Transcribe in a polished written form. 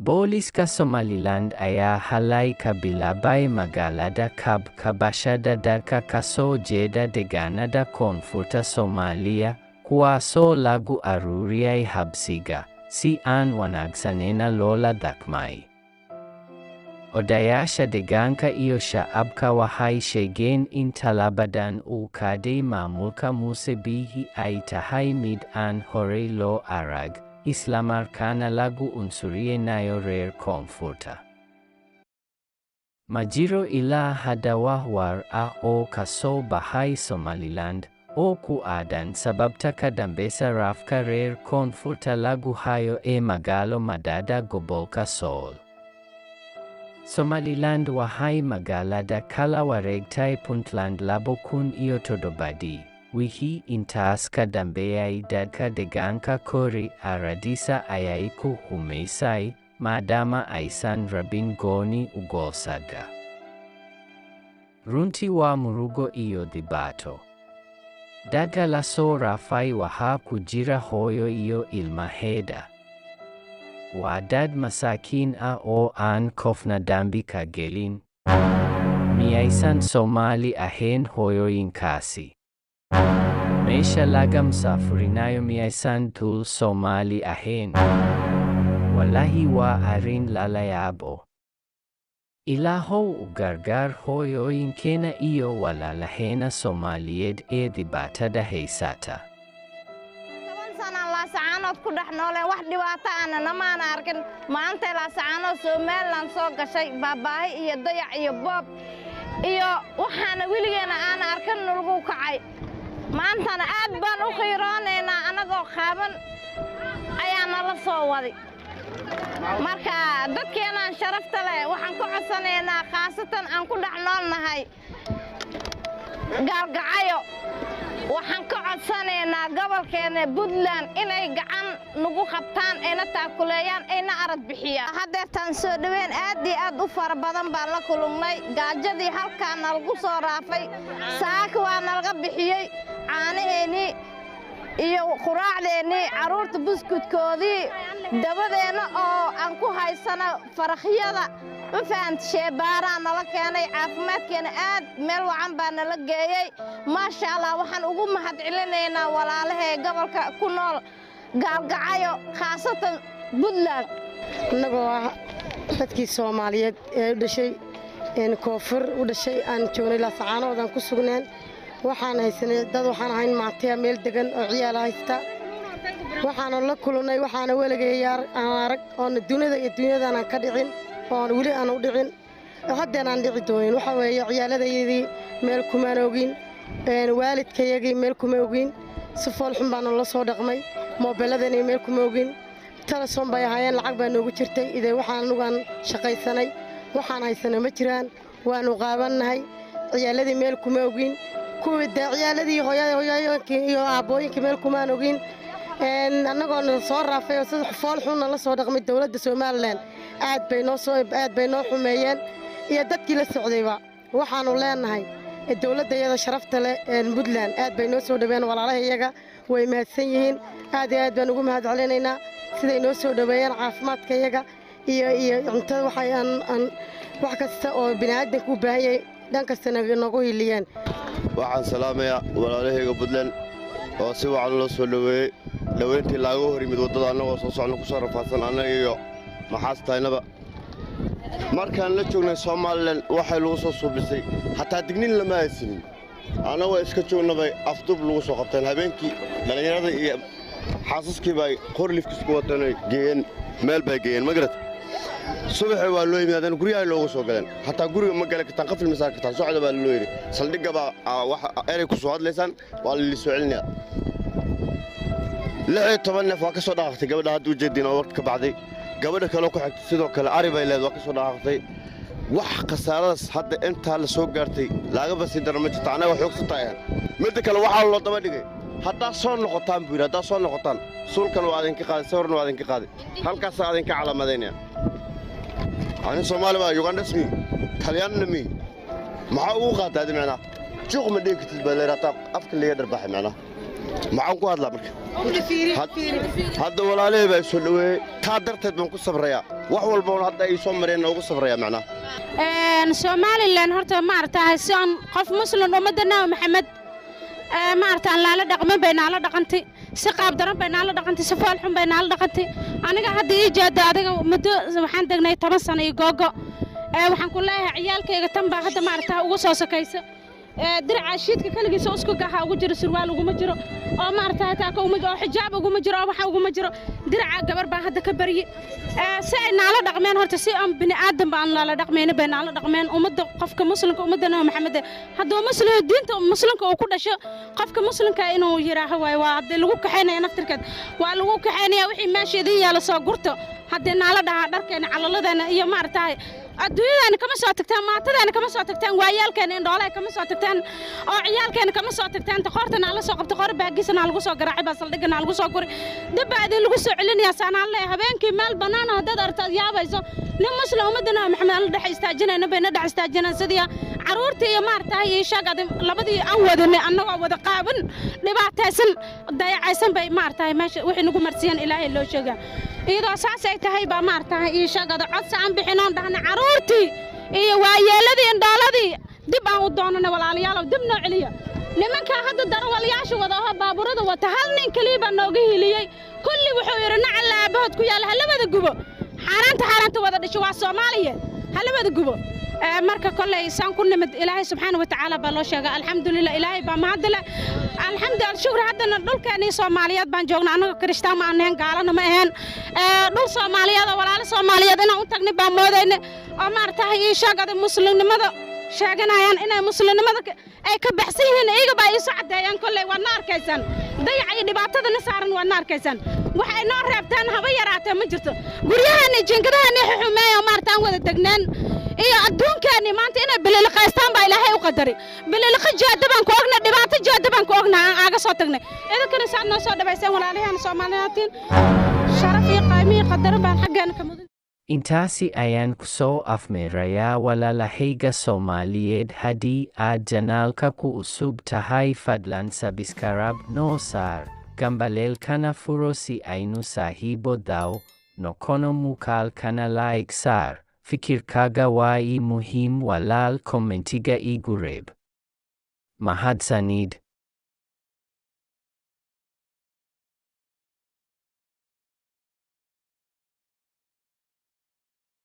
Booliska Somaliland ayaa halay ka bilaabay magaalada kabashada dadka ka soo jeeda deegaanada koonfurta Soomaaliya, kuwaasoo lagu ururiyay habsiga, si aan wanaagsaneyn loola dhaqmay. Odayaasha deegaanka iyo shacabka waxay sheegeen in talaabadan uu qaaday maamulka Muuse Biixi ay tahay mid aan horey loo arag, isla markaana lagu unsuriyeynayo reer koonfurta. Ma jiro ilaa hadda wax war ah oo ka soo baxay Somaliland oo ku aadan sababta ka dambeysa rafka reer koonfurta lagu hayo ee magaalo madaxda gobolka Sool. Somaliland waxay magaalada kala wareegtay Puntland 2007. Wixii intaas ka dambeeyay dadka deegaanka Kori Aradisa ayay ku humaysay, maadaama aysan rabin gooni u goosada. Runtii waa murugo iyo dhibaato. Dadka la soo rafay waxaa ku jira hooyo iyo ilmaheeda. Waa dad masaakiin ah oo aan qofna dambi ka gelin. Miyaysan Soomaali ahayn hooyooyinkaasi? Meesha laga msafurinayo miyaysan dul Soomaali ahayn? Wallahi waa arrin lala yaabo. Ilaahow u gargaar hooyooyinkeena iyo walaalaheena Soomaaliyeed ee dhibaatada haysata. Laascaanood ku dhex nooleen wax dhibaato ahna namaan arkin. Maanta Laascaanood Somaliland soo gashay baabaahi iyo dayac iyo boob iyo waxaana weligeena aan arkin lagu kacay. Maantana aad baan u qiiroonaynaa anagoo qaaban ayaa nala soo waday. Marka dadkeenan sharafta leh waxaan ku codsanaynaa khaasatan aan ku dhex noolnahay Gaalgacyo. Waxaan ka codsanaynaa gobolkeena Puntland inay gacan nagu qabtaan ayna taakuleeyaan ayna arad bixiyaan. Haddeertaan soo dhaweyn aad iyo aad u fara badan baan la kulannay. Gaajadii halkaan nalagu soo raafay, saaka waa nalaga bixiyey, caanaheennii iyo quraacdeennii, carruurta buskudkoodii, dabadeena oo aan ku haysano farakhyada. Ma fahamta sheebaaraa nala keenay, caafimaadkeena aad meel wacan baa nala geeyey. Maasha Allah waxaan ugu mahadcelinaynaa walaalahay gobolka ku nool Gaalgacyo khaasatan Puntland. Annagoo ah dadkii Soomaaliyeed ee u dhashay koonfur u dhashay aan joognay Laascaanood aan ku sugneen. Waxaan haysanay dad waxaan ahayn maataya meel degan oo ciyaal haysta. Waxaan la kulannay waxaana weligeeyaar aan arag oo dunida iyo dunyadan aan ka dhicin. oon weli aan u dhicin haddana aan dhici doonin waxa weeye ciyaaladayadii meel kuma oogin waalidkayagii meel kuma oogin si fool xun baan la soo dhaqmay moobiladani meel kuma oogin telefoon bay hayeen lacag baa noogu jirtay idee waxaan anugaan shaqaysanay waxaan haysanay ma jiraan waanu qaabanahay ciyaaladii meel kuma oogin kuwii ciyaaladii hooyooyinkii iyo aabooyinkii meel kuma oogin annagoo soo raafay oo sida fool xun la soo dhaqmay dawladda Somaliland aad bay noo xumeeyeen iyo dadkii la socdayba waxaanu leenahay dawladda sharafta leh Puntland aad bay noo soo dhaweeyeen walaalahayaga way mahadsan yihiin aad iyo aad baan ugu mahadcelinaynaa siday noo soo dhaweeyeen caafimaadkayaga iyo cuntada wax kasta oo bini'aadamku u baahan yahay dhan kasta nagu hiliyeen. Waxaan salaamayaa walaalahayga Puntland oo si wacan loo soo dhaweeyey dhaweyntii laaga hor yimid waddada annagoo soo socno ku soo rafaadsan annaga iyo maxaastaynaba markaan la joognay Somaliland waxay lagu soo suubisay hataa dignin lama haysanin annagoo iska joognabay afdub lagu soo qabteen habeenkii dhalinyarada iyo xaasaskii bay qorlifkiis ku wadanay geeyeen meel bay geeyeen magarad subaxii waa loo yimaadeen guryaha loogu soo galeen hataa guriga ma galan kartaan qafil masaar kartaan socda baa loo yiri saldhigga baa wax eray ku soo hadlaysan waa la soo celinayaa 16 neef waa ka soo dhaaqtay gabadha hadda u jeedin oo waqti ka bacday gabadha kale ku xigtay sidoo kale ari bay leedahay waa ka soo dhaaqtay wax khasaaradas hadda inta la soo gaartay laaga basi darma jirta anaga xoogsantahay mid kale waxa loo daba dhigay hadda soo noqotaan buur hadda soo noqotaan sulkan waa idinka qaaday sawirna waa idinka qaaday halkaas aad idinka calaamadeynaya ani Soomaali baa Uganda ismi Talyaanna mi maxaa uu qaaday macna juuq ma dhigtid baleerata afka liga darbaxay macna maxaan ku hadlaa marka hadda walaalihii baa soo dhaweeyey taa darteed baan ku sabrayaa wax walbana hadda ay soo mareen ugu sabrayaa macnaha Somaliland horta maartahay si aan qof muslim ummadana Maxamed maartaan la dhaqmo bayna la dhaqantay si qaab daran bayna la dhaqantay si fool xun bayna la dhaqantay aniga hadda ii jeeda adiga muddo waxaan tagnay 10 sano iyo googo waxaan ku leeyahay ciyaalkayga tan baa hadda maartaa ugu soo sakaysa dirca shiidka kaligiisa isku gaxa ugu jiro surwaal ugu ma jiro oo maartaa taa ka ugu jiro xijaab ugu ma jiro waxa ugu ma jiro dirca gabar baa hadda ka bariye si ay naala dhaqmeen horta si aan bini aadam baan la dhaqmeen bayna la dhaqmeen ummadda qofka muslimka ummadana Maxamed haddii muslim diinta muslimka uu ku dhasho qofka muslimka inuu yiraaho waa hadii lagu kaxeynaa naftirkeed waa lagu kaxeynaa wixii meesheedii yaala soo gurto haddii naala dhaha dharkeena calaladana iyo maartaa adduunyada kama soo tagtaan maatadana kama soo tagtaan waayaalkeena indhoolay kama soo tagtaan oo ciyaalkeena kama soo tagtaan qortana la soo qabto qor baagisana lagu soo garaacay baa saldhigana lagu soo guri dabaadii lagu soo celinaya sanaan leh habeenkii meel banaan oo dad arta yaabayso nin muslim ummadana Maxamed la dhax istaajinayna bayna dhax istaajinayna sidii caruurta iyo maartaa iyo shaqada labadii aan wadanay anagoo wada qaaban dhibaataysan dayacaysan bay maartaa meesha wixii nagu marsiyan Ilaahay loo sheega iyadoo saas ay tahay baa maartaa iyo shaqada codsi aan bixinoon dhahna caruurtii iyo waayeeladii indhooladii dib aan u doonana walaalayaal dib noo celiya nimanka hadda darwalayaasha wada oo baaburada wata hal nin kaliya nooga hiliyay kulli wuxuu yiri nacal laabahood ku yaal halabada gubo xaaraanta wada dhashay waa Soomaaliya halabada gubo marka kulay saan ku nimid Ilaahay subhanahu wa ta'ala baa loo sheegay alxamdulillah Ilaahay baa mahadle alxamdulillah shukr haddana dhulkeena Soomaaliyeed baan joognaa anaga Kristaan ma ahayn gaalana ma ahayn dhul Soomaaliyeed walaal Soomaaliyeed inaan u tagnay baa moodayna oo maartaa iyo shaqada muslimnimada sheeganayaan inay muslimnimada ay ka baxsan yihiin iyaga baa ay socdayaan kulay waa naarkaysan dayac iyo dhibaatada saaran waa naarkaysan waxay noo reebtaan haba yaraatay ma jirto guryahan jinkadahan xumeeyo maartaan wada tagnaan iyo adduunkeeni maanta inay bililqaystaan baa Ilaahay u qadari bililqa jaadabaan ku ogna dhibaato jaadabaan ku ogna aan aaga soo tagnay idinkana saan noo soo dhabaysan walaalahan Soomaaliyeed sharaf iyo qiimo qadar baan xaqana ka mudan intaasi ayaan ku soo afmeerayaa walaalahayga Soomaaliyeed haddii aad janaalka ku usub tahay fadlan subscribe noo saar gambaleelkana furo si aynu saahiibo daw noqono muuqaalkana like saar fikirkaaga waa ii muhiim walaal kommentiga igu reeb mahadsanid